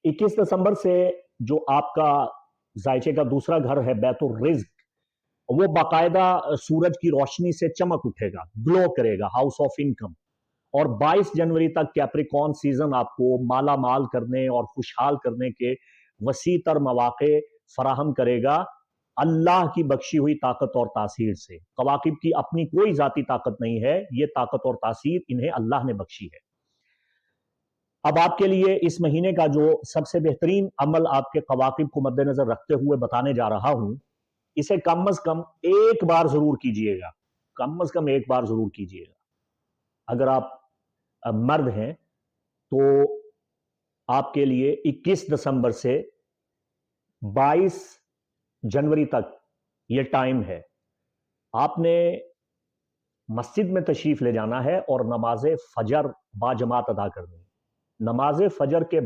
21 दिसंबर से जो आपका जायचे का दूसरा घर है बैतुर रिज्क, वो बाकायदा सूरज की रोशनी से चमक उठेगा, ग्लो करेगा, हाउस ऑफ इनकम। और 22 जनवरी तक कैप्रिकॉर्न सीजन आपको माला माल करने और खुशहाल करने के वसी तर मौके फराहम करेगा, अल्लाह की बख्शी हुई ताकत और तासीर से। कवाकिब की अपनी कोई जाती ताकत नहीं है, ये ताकत और तासीर इन्हें अल्लाह ने बख्शी है। अब आपके लिए इस महीने का जो सबसे बेहतरीन अमल आपके कवाकिब को मद्देनजर रखते हुए बताने जा रहा हूं, इसे कम अज कम एक बार जरूर कीजिएगा, कम अज कम एक बार जरूर कीजिएगा। अगर आप मर्द हैं तो आपके लिए 21 दिसंबर से 22 जनवरी तक यह टाइम है। आपने मस्जिद में तशरीफ ले जाना है और नमाज फजर बाजमात अदा करनी है। नमाज फजर के